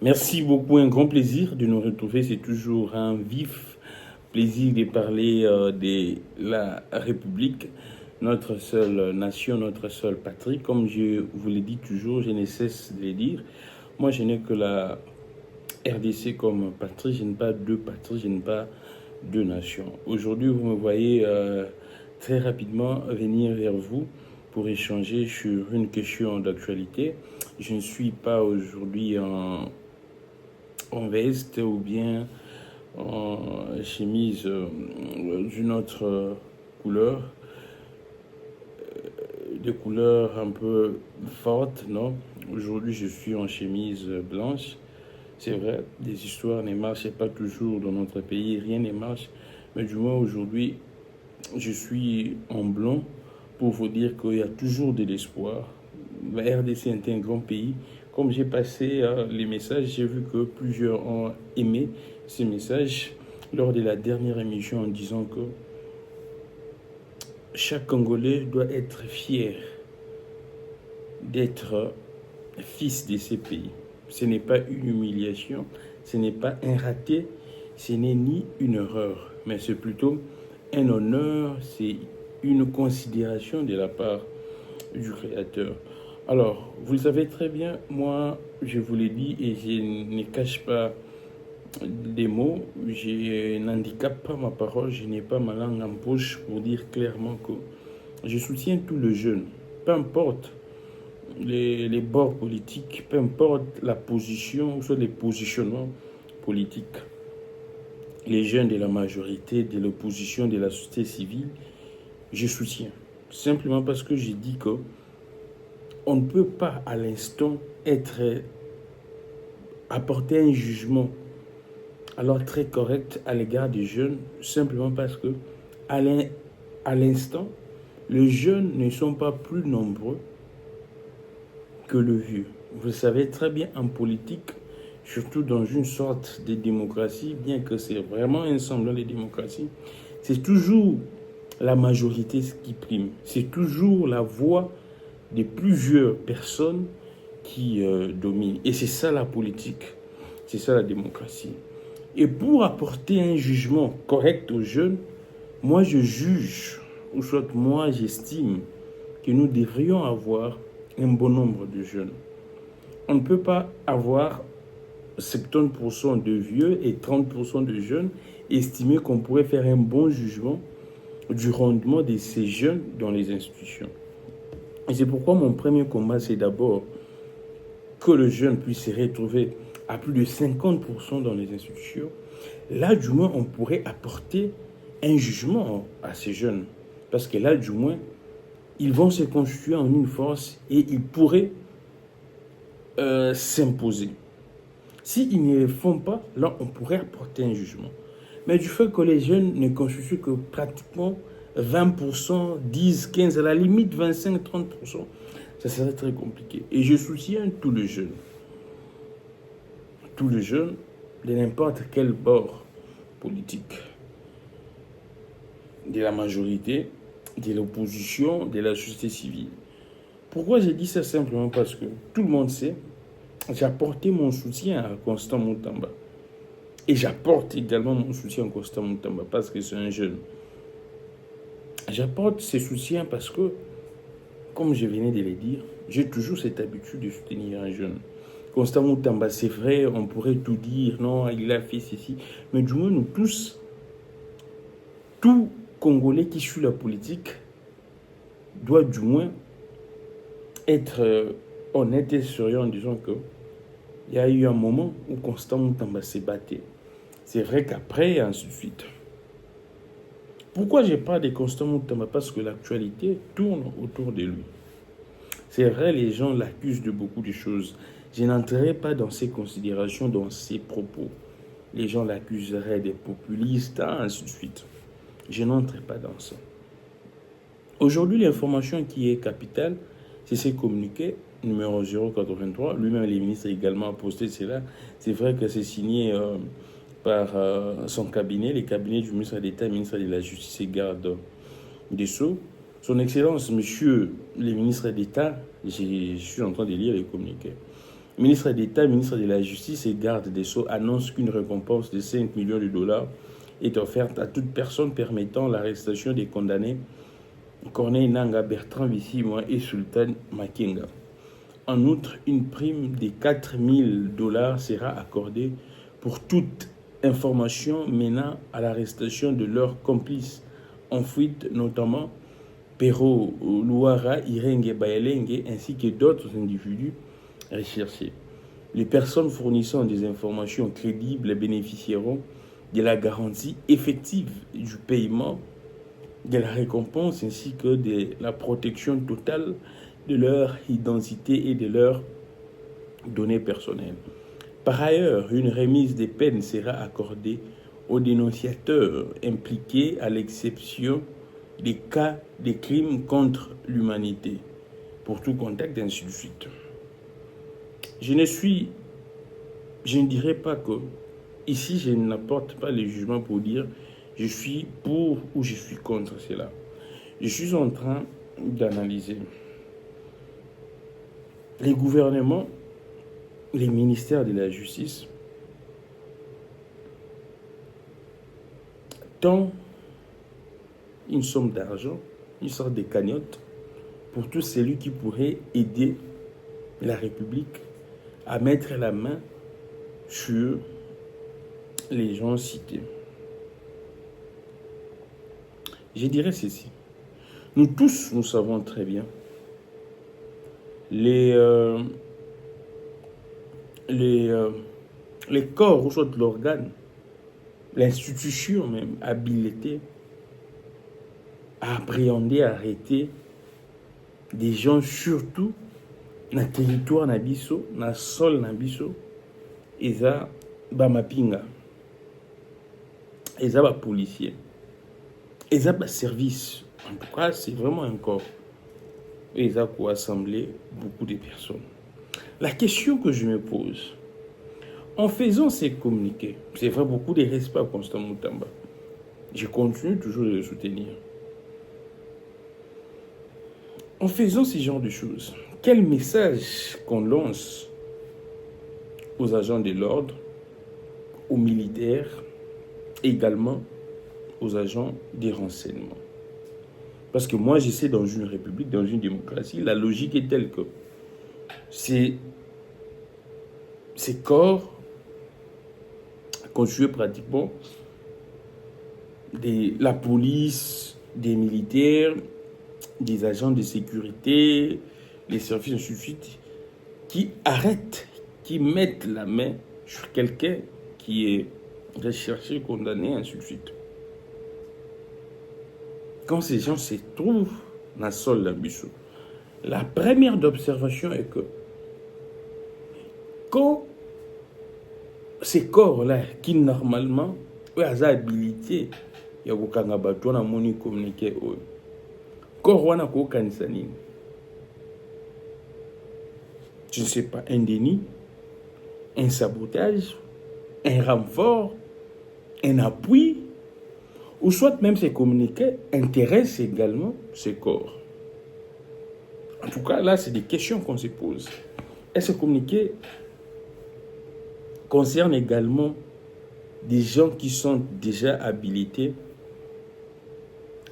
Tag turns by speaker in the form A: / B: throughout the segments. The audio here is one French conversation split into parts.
A: Merci beaucoup, un grand plaisir de nous retrouver. C'est toujours un vif plaisir de parler de la République, notre seule nation, notre seule patrie. Comme je vous l'ai dit toujours, je ne cesse de le dire. Moi, je n'ai que la RDC comme patrie. Je n'ai pas deux patries, je n'ai pas deux nations. Aujourd'hui, vous me voyez très rapidement venir vers vous pour échanger sur une question d'actualité. Je ne suis pas aujourd'hui en veste ou bien en chemise d'une autre couleur, de couleur un peu forte, non. Aujourd'hui, je suis en chemise blanche. C'est vrai, des histoires ne marchent pas toujours dans notre pays, rien ne marche. Mais du moins, aujourd'hui, je suis en blanc pour vous dire qu'il y a toujours de l'espoir. La RDC est un grand pays. Comme j'ai passé les messages, j'ai vu que plusieurs ont aimé ces messages lors de la dernière émission en disant que chaque Congolais doit être fier d'être fils de ces pays. Ce n'est pas une humiliation, ce n'est pas un raté, ce n'est ni une erreur, mais c'est plutôt un honneur, c'est une considération de la part du Créateur. Alors, vous le savez très bien, moi, je vous l'ai dit et je ne cache pas des mots, je n'handicape pas ma parole, je n'ai pas ma langue en poche pour dire clairement que je soutiens tous les jeunes, peu importe les bords politiques, peu importe la position, soit les positionnements politiques. Les jeunes de la majorité, de l'opposition, de la société civile, je soutiens. Simplement parce que j'ai dit que on ne peut pas à l'instant apporter un jugement alors très correct à l'égard des jeunes, simplement parce que à l'instant, les jeunes ne sont pas plus nombreux que le vieux. Vous le savez très bien, en politique, surtout dans une sorte de démocratie, bien que c'est vraiment un semblant de démocratie, c'est toujours la majorité qui prime. C'est toujours la voix de plusieurs personnes qui dominent. Et c'est ça la politique, c'est ça la démocratie. Et pour apporter un jugement correct aux jeunes, moi je juge, ou soit moi j'estime que nous devrions avoir un bon nombre de jeunes. On ne peut pas avoir 70% de vieux et 30% de jeunes, estimer qu'on pourrait faire un bon jugement du rendement de ces jeunes dans les institutions. Et c'est pourquoi mon premier combat, c'est d'abord que le jeune puisse se retrouver à plus de 50% dans les institutions. Là, du moins, on pourrait apporter un jugement à ces jeunes. Parce que là, du moins, ils vont se constituer en une force et ils pourraient s'imposer. S'ils ne le font pas, là, on pourrait apporter un jugement. Mais du fait que les jeunes ne constituent que pratiquement 20%, 10, 15, à la limite 25, 30%, ça serait très compliqué. Et je soutiens tous les jeunes. Tous les jeunes de n'importe quel bord politique. De la majorité, de l'opposition, de la société civile. Pourquoi j'ai dit ça? Simplement parce que tout le monde sait, j'ai apporté mon soutien à Constant Moutamba. Et j'apporte également mon soutien à Constant Moutamba parce que c'est un jeune. J'apporte ce soutien parce que, comme je venais de le dire, j'ai toujours cette habitude de soutenir un jeune. Constant Moutamba, c'est vrai, on pourrait tout dire, non, il a fait ceci, mais du moins nous tous, tout Congolais qui suit la politique doit du moins être honnête et sérieux en disant que il y a eu un moment où Constant Moutamba s'est battu. C'est vrai qu'après, ainsi de suite. Pourquoi je parle de Constant Moutamba? Parce que l'actualité tourne autour de lui. C'est vrai, les gens l'accusent de beaucoup de choses. Je n'entrerai pas dans ces considérations, dans ces propos. Les gens l'accuseraient des populistes, ainsi de suite. Je n'entrerai pas dans ça. Aujourd'hui, l'information qui est capitale, c'est ces communiqués numéro 083. Lui-même, les ministres également ont posté cela. C'est vrai que c'est signé par son cabinet, les cabinets du ministre d'État, ministre de la Justice et garde des Sceaux. Son Excellence, monsieur le ministre d'État, je suis en train de lire les communiqués. Ministre d'État, ministre de la Justice et garde des Sceaux annonce qu'une récompense de 5 millions de dollars est offerte à toute personne permettant l'arrestation des condamnés Corneille Nangaa, Bertrand Bisimwa et Sultan Makenga. En outre, une prime de 4 000 dollars sera accordée pour toute information menant à l'arrestation de leurs complices en fuite, notamment Pero Luara, Irenge Bayelenge, ainsi que d'autres individus recherchés. Les personnes fournissant des informations crédibles bénéficieront de la garantie effective du paiement de la récompense ainsi que de la protection totale de leur identité et de leurs données personnelles. Par ailleurs, une remise des peines sera accordée aux dénonciateurs impliqués à l'exception des cas de crimes contre l'humanité, pour tout contact, ainsi de suite. Je ne dirais pas que, ici, je n'apporte pas les jugements pour dire je suis pour ou je suis contre cela. Je suis en train d'analyser les gouvernements, les ministères de la justice, tant une somme d'argent, une sorte de cagnotte pour tout celui qui pourrait aider la République à mettre la main sur les gens cités. Je dirais ceci. Nous tous, nous savons très bien les corps ou soit l'organe, l'institution même habilitée à appréhender, à arrêter des gens, surtout dans le territoire nabiso, dans le sol nabiso, eza ba mapinga, eza ba policier, eza ba service. En tout cas, c'est vraiment un corps. Et ça pour assembler beaucoup de personnes. La question que je me pose, en faisant ces communiqués, c'est vrai, beaucoup de respect à Constant Moutamba. Je continue toujours de le soutenir. En faisant ce genre de choses, quel message qu'on lance aux agents de l'ordre, aux militaires, également aux agents des renseignements? Parce que moi, j'essaie dans une république, dans une démocratie, la logique est telle que ces corps constitués pratiquement de la police, des militaires, des agents de sécurité, les services, ainsi de suite, qui arrêtent, qui mettent la main sur quelqu'un qui est recherché, condamné, ainsi de suite. Quand ces gens se trouvent dans le sol d'Ambissou, la première d'observation est que quand ces corps-là, qui normalement ont habilité, il y a des bateaux qui ont communiqué, corps wana ko kanisa nini? Je ne sais pas, un déni, un sabotage, un renfort, un appui, ou soit même ces communiqués intéressent également ces corps. En tout cas, là, c'est des questions qu'on se pose. Et ce communiqué concerne également des gens qui sont déjà habilités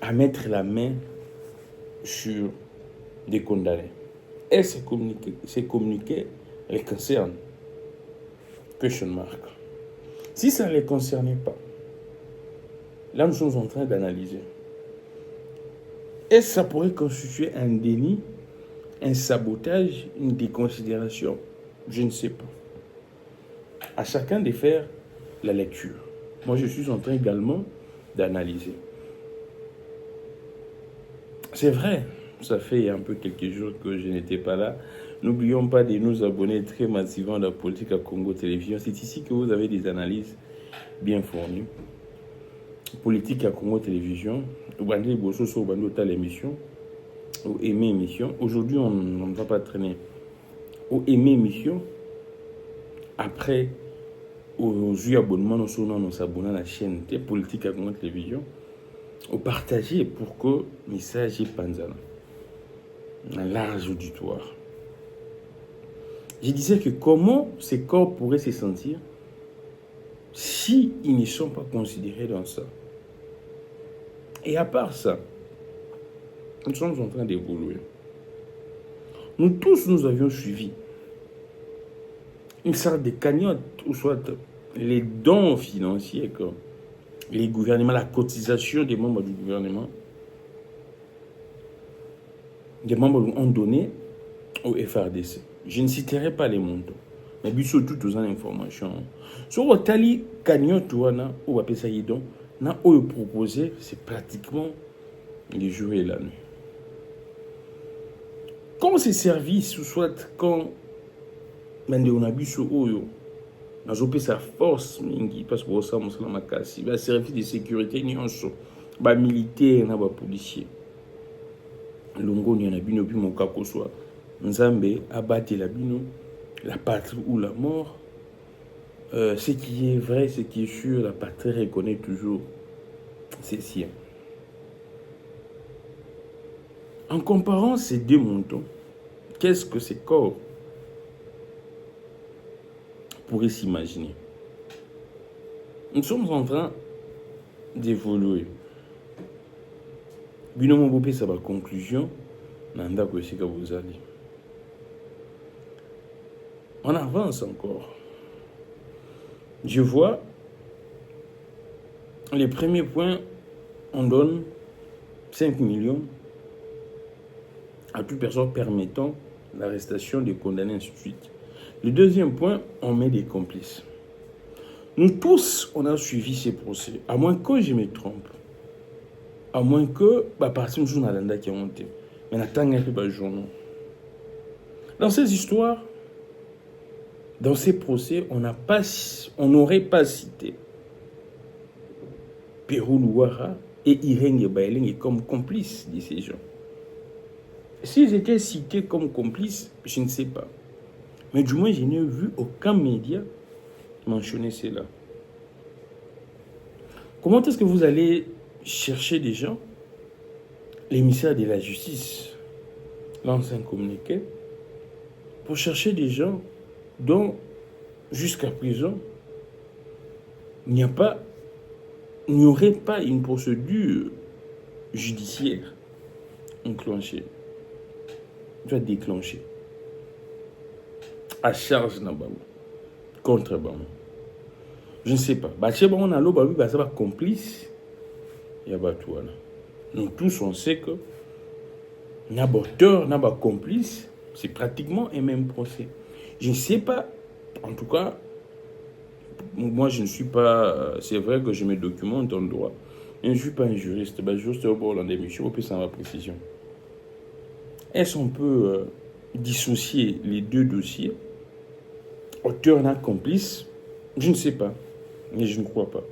A: à mettre la main sur des condamnés. Et ces communiqués les concernent. Question mark. Si ça ne les concernait pas, là nous sommes en train d'analyser. Est-ce que ça pourrait constituer un déni, un sabotage, une déconsidération? Je ne sais pas. À chacun de faire la lecture. Moi, je suis en train également d'analyser. C'est vrai, ça fait un peu quelques jours que je n'étais pas là. N'oublions pas de nous abonner très massivement à la politique à Congo Télévision. C'est ici que vous avez des analyses bien fournies. Politique à Congo Télévision. Vous allez bosser sur l'émission. Ou aimer émission. Aujourd'hui, on ne va pas traîner. Ou aimer émission. Après, aux abonnements, nous s'abonner à la chaîne de Politique à Congo Télévision. Au partager pour que le message est panzana. Un large auditoire. Je disais que comment ces corps pourraient se sentir si ils ne sont pas considérés dans ça. Et à part ça, nous sommes en train d'évoluer. Nous tous, nous avions suivi une sorte de cagnotte, ou soit les dons financiers que les gouvernements, la cotisation des membres du gouvernement, des membres ont donné au FRDC. Je ne citerai pas les montants, mais surtout toutes les informations. Sur le tali cagnotte, ou appelle ça yidon, na o proposé, c'est pratiquement le jour et la nuit. Comme ces services, ou soit quand on a vu ce oyo, on a sa force, parce que ça, on a makasi, le service de sécurité, les militaires, les policiers. Longo ni anabino puis mon kako soit Nzambe abattre la bino, la patrie ou la mort. Ce qui est vrai, ce qui est sûr, la patrie reconnaît toujours ses siens. En comparant ces deux montants, qu'est-ce que ces corps pourraient s'imaginer? Nous sommes en train d'évoluer. Binomo Bopé, ça va conclusion. Nanda Kwesika vous allez. On avance encore. Je vois les premiers points, on donne 5 millions à toute personne permettant l'arrestation des condamnés, ainsi de suite. Le deuxième point, on met des complices. Nous tous, on a suivi ces procès, à moins que je me trompe. À moins que, partir du journal qui a monté. Mais n'attendez un peu le journal. Dans ces histoires, dans ces procès, on n'aurait pas cité Pérou Louara et Irène Baileng comme complices de ces gens. S'ils étaient cités comme complices, je ne sais pas. Mais du moins, je n'ai vu aucun média mentionner cela. Comment est-ce que vous allez chercher des gens, l'émissaire de la justice lance un communiqué pour chercher des gens dont jusqu'à présent il n'y aurait pas une procédure judiciaire enclenchée, doit déclencher à charge contre Bamou. Je ne sais pas. On a l'eau, ça va complice. Nous tous, on sait que n'a auteur, n'a complice, c'est pratiquement un même procès. Je ne sais pas, en tout cas, moi je ne suis pas, c'est vrai que je me documente en droit, mais je ne suis pas un juriste, juste au bord de l'émission, on peut sans la précision. Est-ce qu'on peut dissocier les deux dossiers, auteur n'a complice? Je ne sais pas, mais je ne crois pas.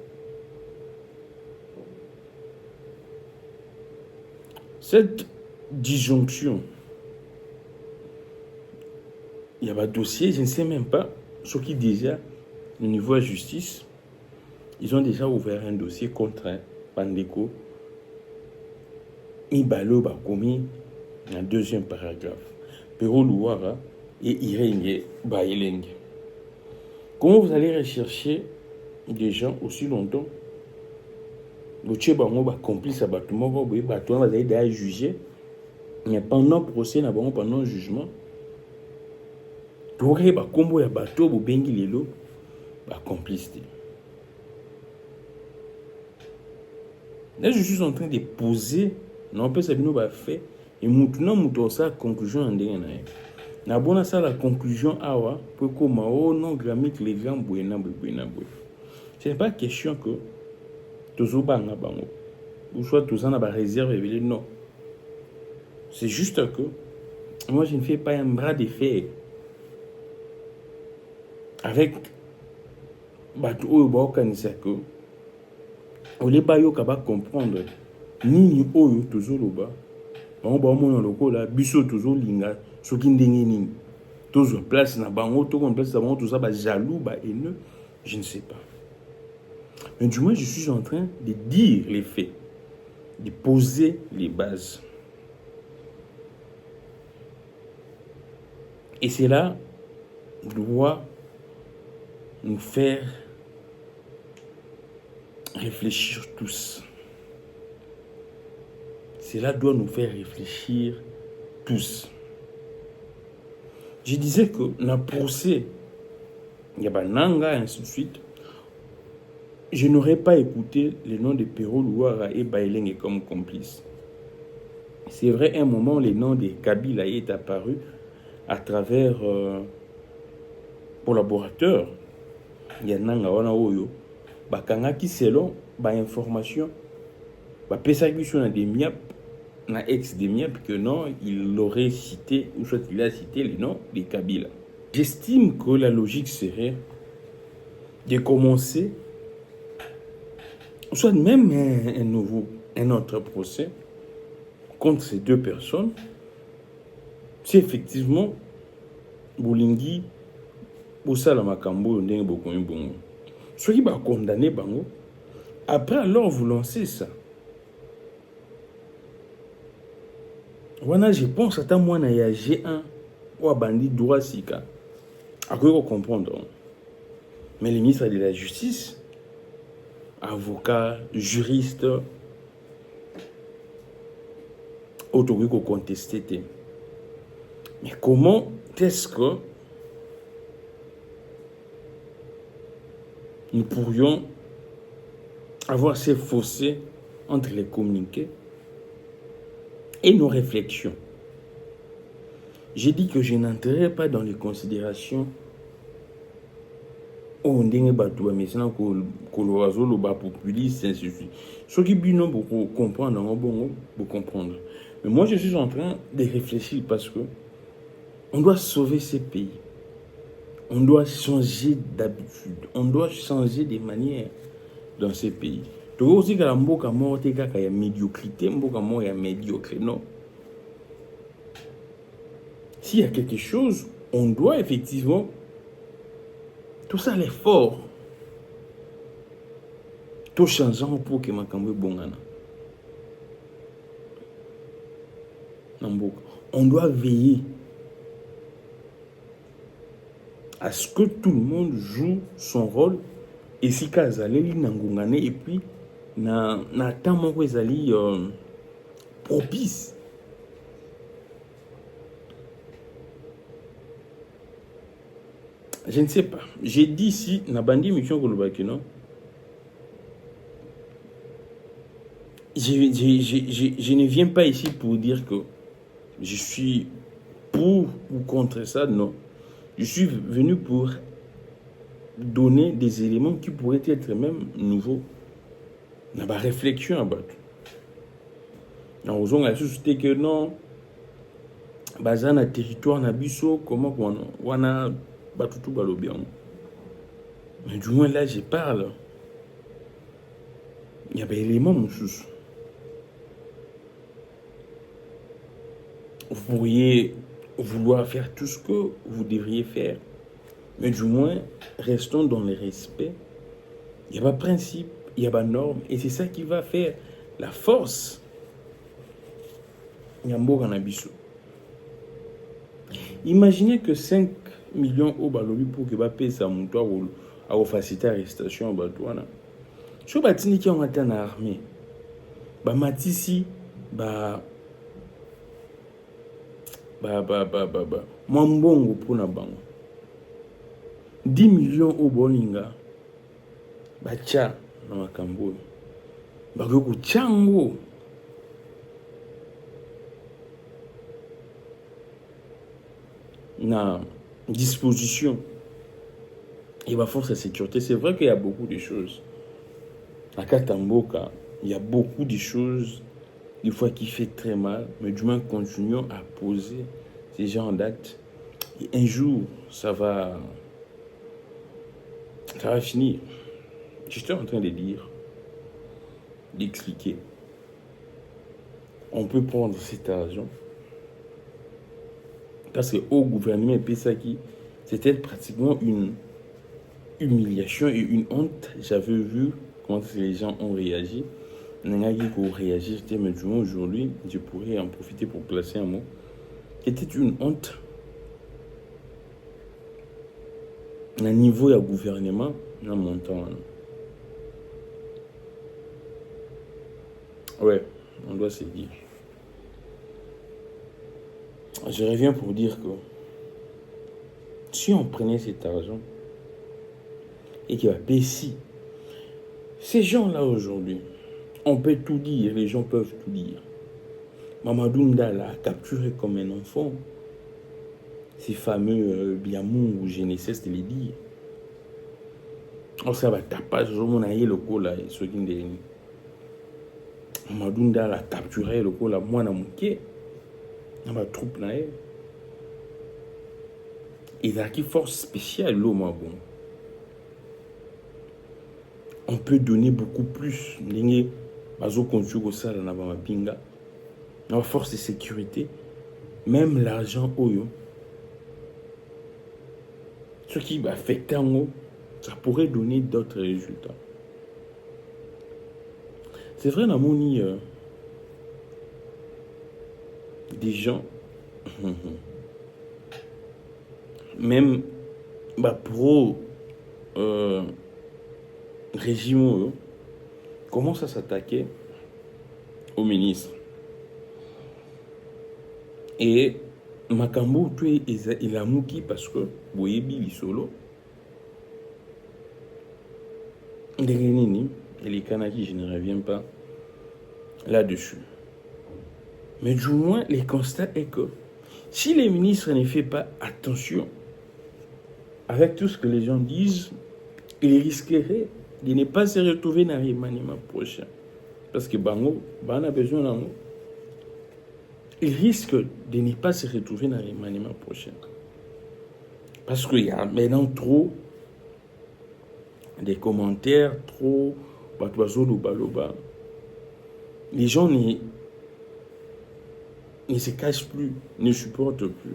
A: Cette disjonction, il y a un dossier, je ne sais même pas, ce qui déjà, au niveau de la justice, ils ont déjà ouvert un dossier contre Pandeko, Ibalo Bakomi, un deuxième paragraphe, Pero Louara et Irène Baileng. Comment vous allez rechercher des gens aussi longtemps? Vous avez complice à bâtiment, vous avez déjà jugé, mais pendant le procès, pendant le jugement, vous avez combo ya bateau, vous avez lelo, complicité. Là, je suis en train de poser, non, pas ça fait, et maintenant, nous ça conclusion en dernier. Na bona ça la conclusion awa pour comme oh non grammique les grands buena. Ce n'est pas question que tous banga bango ou soit tous en a réserve et non. C'est juste que moi je ne fais pas un bras de fer avec bato oyo ba okanisa que ole ba yo ka ba comprendre nini oyo tozoloba bango ba mona lokola biso tozolinga soki ndenge nini tozo place na bango to kon place na bango tout ça ba jaloux ba haineux, je ne sais pas. Mais du moins je suis en train de dire les faits, de poser les bases. Et c'est là doit nous faire réfléchir tous. Cela doit nous faire réfléchir tous. Je disais que dans le procès, il y a Nanga, ainsi de suite. Je n'aurais pas écouté le nom de Pero Luara et Baileng comme complices. C'est vrai, à un moment, les noms de Kabila est apparu à travers collaborateurs. Il y a Nanga wana oyo bakanga qui selon ba information ba pesa qui sur des miap na ex des miap que non, il aurait cité ou soit il a cité les noms de Kabila. J'estime que la logique serait de commencer soit même un autre procès contre ces deux personnes si effectivement Bolingi Bosala Makambo ndenge bokomi bongo. Soki ba condamné bango, après alors vous lancez ça. Wana je pense ata mwana ya G1 ou bandi droit sika. Akoki comprendre. Mais le ministre de la Justice, avocat, juriste, autorisé contester. Mais comment est-ce que nous pourrions avoir ces fossés entre les communiqués et nos réflexions? J'ai dit que je n'entrerai pas dans les considérations on dingue bateau mais sinon que l'oiseau le bas populiste ainsi de suite. Ce qui bino beaucoup comprendre bon pour comprendre. Mais moi je suis en train de réfléchir parce que on doit sauver ces pays. On doit changer d'habitude, on doit changer de manière dans ces pays. Tu vois aussi que la mboka mort te kaka ya médiocrité, mboka mort ya médiocre, non. S'il y a quelque chose, on doit effectivement tout ça l'effort. Tout changeant pour que makambo bongana. On doit veiller à ce que tout le monde joue son rôle et si kazaleli nangungane et puis na temps moko ezali propice. Je ne sais pas. J'ai dit ici, na bandi mission kolobaki non. Je ne viens pas ici pour dire que je suis pour ou contre ça, non. Je suis venu pour donner des éléments qui pourraient être même nouveaux. Dans ma réflexion à battre. Dans la société que non, dans un territoire nabiso, comment on a battu tout bien. Mais du moins là, je parle. Il y a des éléments, mon chouchou. Vous pourriez vouloir faire tout ce que vous devriez faire. Mais du moins, restons dans le respect. Il y a pas principe, il y a pas norme. Et c'est ça qui va faire la force. Imaginez que 5 millions au balobi pour que payer sa montoire à faciliter l'arrestation au Batouana. Si vous avez qui ont été en armée, matisi, mwambongo pona bango 10 millions au bolinga bacha na makambo bakoku chango na disposition et ma force de sécurité. C'est vrai qu'il y a beaucoup de choses à Katamboka, il y a beaucoup de choses des fois qui fait très mal, mais du moins continuons à poser ces gens d'actes. Et un jour, ça va finir. J'étais en train de dire, d'expliquer. On peut prendre cet argent parce qu'au gouvernement Pesaki, c'était pratiquement une humiliation et une honte. J'avais vu comment les gens ont réagi. Pour réagir, mais du moins aujourd'hui, je pourrais en profiter pour placer un mot. C'était une honte. un niveau de gouvernement, un montant. Ouais, on doit se dire. Je reviens pour dire que si on prenait cet argent et qu'il va baisser, ces gens-là aujourd'hui, on peut tout dire, les gens peuvent tout dire. Mamadou Ndala a capturé comme un enfant ces fameux Biamou ou je ne cesse de les dire. On sait que tapage, on a eu le coup là, ce qui est Mamadou Ndala a capturé le coup là, moi na mouké, dans ma troupe là. Il a qui force spéciale l'eau, moi bon. On peut donner beaucoup plus. N'engé, bazo konjugo ça là na ba pinga. La force de sécurité, même l'argent oyo. Ce qui va affecter en haut, ça pourrait donner d'autres résultats. C'est vrai, Namoni, des gens, même pro régime, commencent à s'attaquer au ministre. Et Makambo, il a mouki parce que Boyebi, il solo. Et les Kanaki, je ne reviens pas là-dessus. Mais du moins, le constat est que si les ministres ne font pas attention avec tout ce que les gens disent, ils risqueraient de ne pas se retrouver dans le remaniement prochain. Parce que Bango, on a besoin d'un mot. Ils risquent de ne pas se retrouver dans le remaniement prochain. Parce qu'il y a maintenant trop des commentaires, trop les gens ne se cachent plus, ne supportent plus.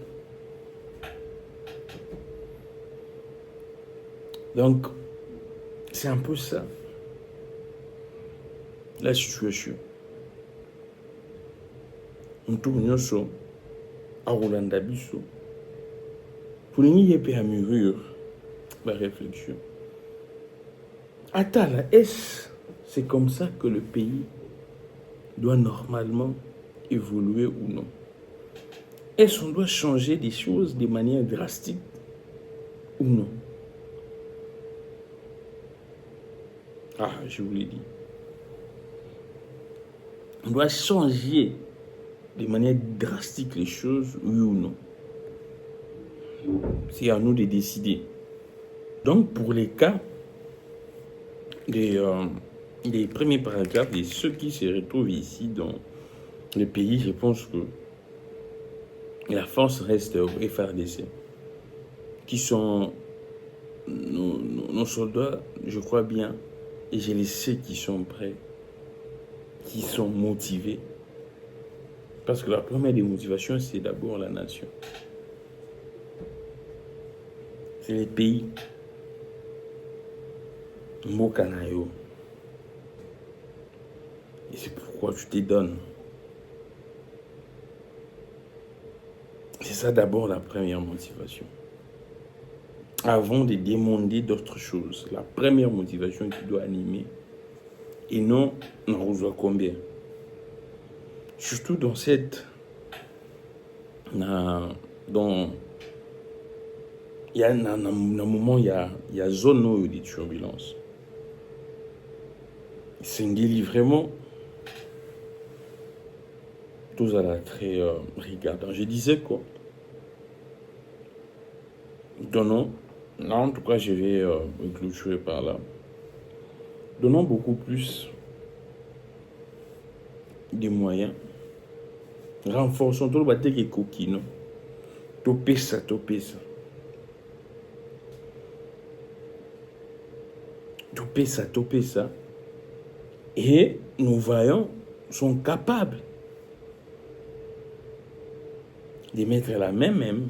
A: Donc, c'est un peu ça, la situation. On tourne sur à Rolanda Bisso. Pour n'y pas à mûrir la réflexion. Attends, est-ce c'est comme ça que le pays doit normalement évoluer ou non? Est-ce qu'on doit changer des choses de manière drastique ou non? Ah, je vous l'ai dit. On doit changer de manière drastique les choses, oui ou non? C'est à nous de décider. Donc, pour les cas des premiers paragraphes de ceux qui se retrouvent ici dans le pays, je pense que la force reste au FRDC, qui sont nos soldats, je crois bien, et je les sais qui sont prêts, qui sont motivés. Parce que la première des motivations, c'est d'abord la nation. C'est les pays. Mokanayo. Et c'est pourquoi tu te donnes. C'est ça d'abord la première motivation. Avant de demander d'autres choses, la première motivation qui doit animer. Et non, on reçoit combien? Surtout dans cette... Dans... Il y a un moment, il y a zone de turbulence. C'est vraiment tout à la très regardant. Je disais quoi? Donnons, là en tout cas je vais me clôturer par là. Donnons beaucoup plus de moyens. Renforçons tout le bâtiment qui est coquille. Topé ça. Topé ça. Et nos vaillants sont capables de mettre la même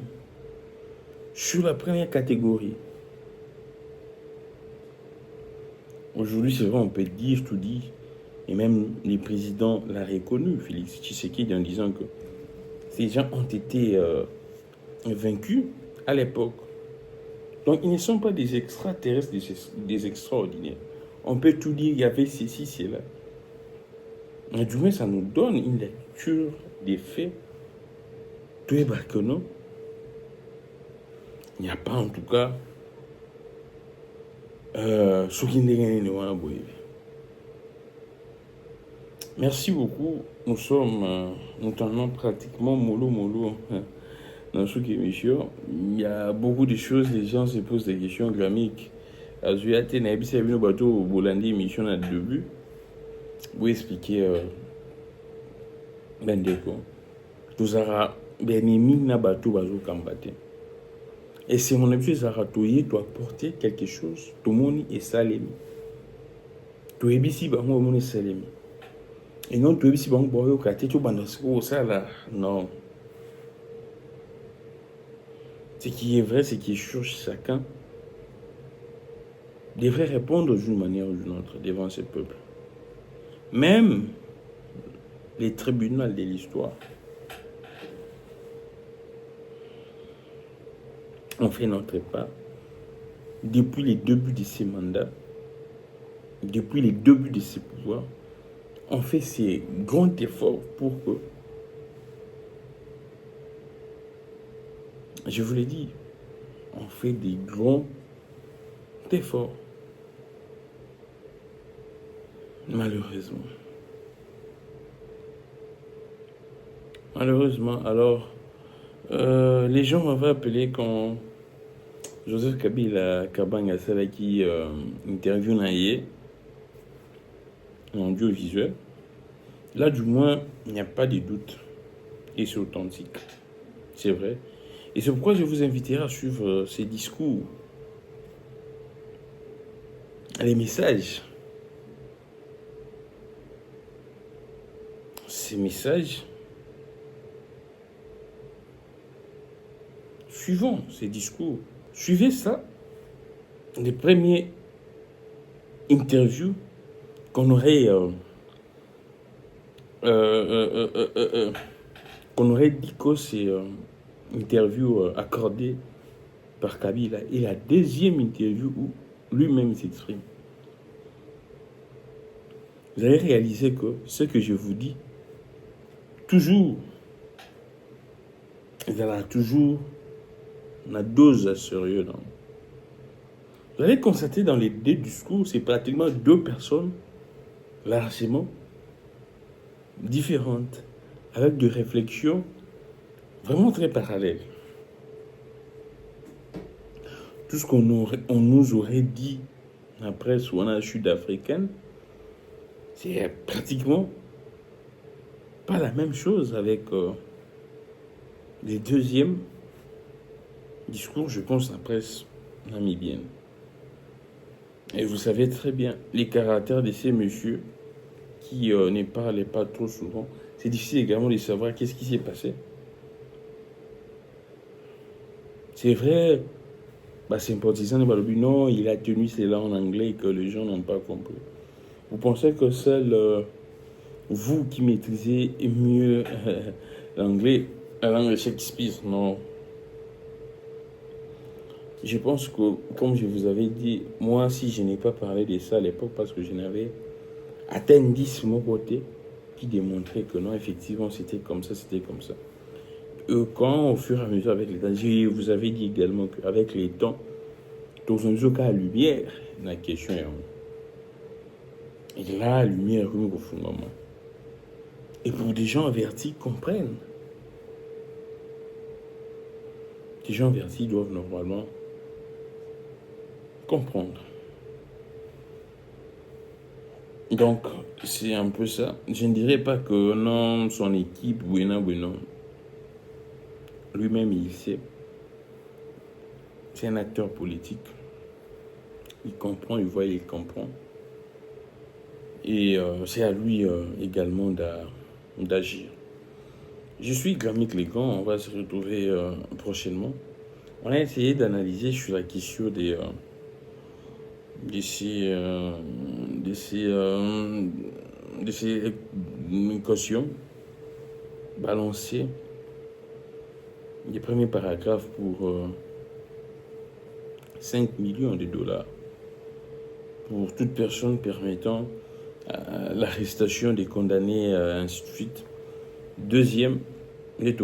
A: sur la première catégorie. Aujourd'hui, c'est vrai, on peut dire, tout dire, et même le président l'a reconnu, Félix Tshisekedi, en disant que ces gens ont été vaincus à l'époque. Donc, ils ne sont pas des extraterrestres, des extraordinaires. On peut tout dire, il y avait ceci, cela. Mais du moins, ça nous donne une lecture des faits. Tout est que non. Il n'y a pas, en tout cas, ce qui n'est pas boy. Merci beaucoup. Nous sommes, nous tenons pratiquement mollo dans cette émission. Il y a beaucoup de choses, les gens se posent des questions grammiques. Azuyate na ebisa bino bato bolandi émission na début. Vous expliquer bendeko. Tozara benemi na bato bazo kambate. Et c'est mon habitude Zaratoye doit apporter quelque chose. Tout le monde est salemi. Tout est ici, tout le monde est salemi. Et non, tout est ici, tout le monde est salemi. Non. Ce qui est vrai, ce qui est sûr, chacun devrait répondre d'une manière ou d'une autre devant ce peuple. Même les tribunaux de l'histoire ont fait notre part depuis les débuts de ces mandats, depuis les débuts de ces pouvoirs. On fait ces grands efforts pour que, je vous l'ai dit, on fait des grands efforts. Malheureusement. Alors, les gens m'avaient appelé quand Joseph Kabila Kabanga Salaki interview naïe en audiovisuel. Là, du moins, il n'y a pas de doute. Et c'est authentique. C'est vrai. Et c'est pourquoi je vous inviterai à suivre ces discours. Les messages. Ces messages. Suivons ces discours. Suivez ça. Les premiers interviews qu'on aurait dit que c'est interview accordée par Kabila et la deuxième interview où lui-même s'exprime. Vous allez réaliser que ce que je vous dis, toujours, il y aura toujours une dose sérieuse. Vous allez constater dans les deux discours, c'est pratiquement deux personnes largement différentes, avec des réflexions vraiment très parallèles. Tout ce qu'on nous aurait dit après sur la sud-africaine, c'est pratiquement pas la même chose avec les deuxièmes discours, je pense, la presse namibienne. Et vous savez très bien les caractères de ces messieurs qui ne parlaient pas trop souvent. C'est difficile également de savoir qu'est-ce qui s'est passé. C'est vrai, sympathisant de Balobi, non, il a tenu cela en anglais et que les gens n'ont pas compris. Vous pensez que seul vous qui maîtrisez mieux l'anglais, la langue de Shakespeare, non. Je pense que, comme je vous avais dit, moi, si je n'ai pas parlé de ça à l'époque, parce que je n'avais atteint 10 mon côté qui démontrait que non, effectivement, c'était comme ça. Quand, au fur et à mesure, avec les temps, je vous avais dit également qu'avec les temps, dans un jeu à lumière, la question est et là, la lumière est au fondement. Et pour des gens avertis, comprennent. Les gens avertis doivent normalement comprendre. Donc, c'est un peu ça. Je ne dirais pas que non, son équipe, bueno. Lui-même, il sait. C'est un acteur politique. Il comprend, il voit, il comprend. Et c'est à lui également d'agir. Je suis Grammy Clégan, on va se retrouver prochainement. On a essayé d'analyser sur la question de ces cautions balancées, les premiers paragraphes pour 5 millions de dollars pour toute personne permettant l'arrestation des condamnés, ainsi de suite. Deuxième, et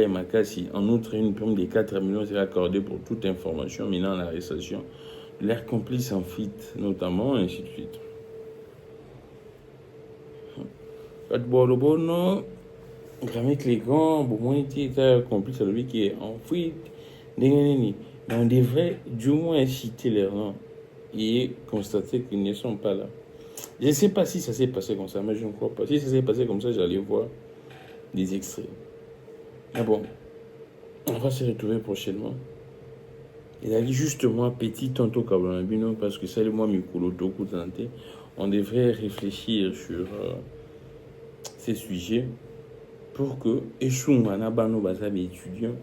A: Makassi. En outre, une prime de 4 millions sera accordée pour toute information menant à l'arrestation de leurs complices en fuite, notamment, ainsi de suite. Avec les grands, complice à lui qui est en fuite. Mais on devrait du moins citer leurs noms et constater qu'ils ne sont pas là. Je ne sais pas si ça s'est passé comme ça, mais je ne crois pas. Si ça s'est passé comme ça, j'allais voir des extraits. Mais bon, on va se retrouver prochainement. Il a dit justement petit tonto Kabalambino parce que c'est le moi Mikolo Toku Tante. On devrait réfléchir sur ces sujets pour que Eshungana Bano Basabe étudiants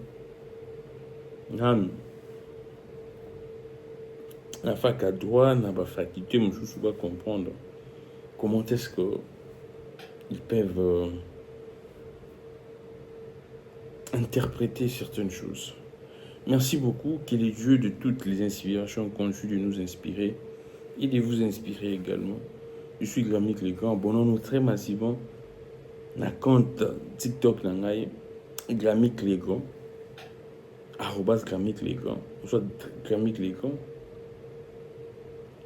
A: la fac à droit n'a pas faculté, mais je ne pas comprendre comment est-ce qu'ils peuvent interpréter certaines choses. Merci beaucoup. Que les dieux de toutes les inspirations continuent de nous inspirer et de vous inspirer également. Je suis Gramik Les Grands. Abonnons-nous très massivement na compte TikTok nangai Gramik Les Grands, @Gramik Les Grands, soit Gramik Les Grands,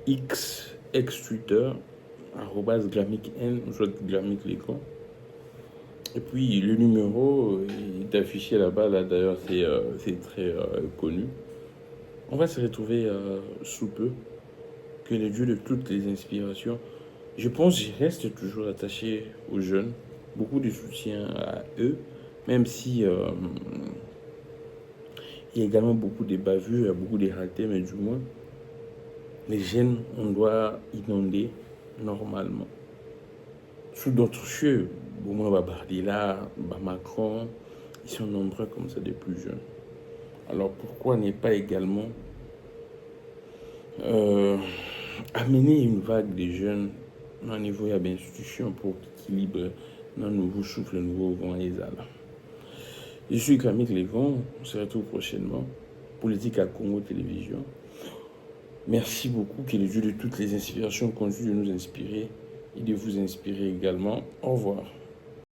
A: X Twitter, @Gramik N, soit Gramik Les Grands. Et puis le numéro est affiché là-bas, là d'ailleurs c'est très connu. On va se retrouver sous peu. Que les dieux de toutes les inspirations. Je pense que je reste toujours attaché aux jeunes. Beaucoup de soutien à eux, même si il y a également beaucoup de bavures, beaucoup de ratés, mais du moins, les jeunes, on doit inonder normalement. Sous d'autres cieux, Bardila, Macron, ils sont nombreux comme ça, des plus jeunes. Alors pourquoi n'est pas également amener une vague de jeunes au niveau de l'institution pour équilibrer un nouveau souffle, un nouveau vent et là. Je suis Gramik Les Grands, on se retrouve prochainement. Politique à Congo Télévision. Merci beaucoup, que les dieux de toutes les inspirations continuent de nous inspirer et de vous inspirer également. Au revoir.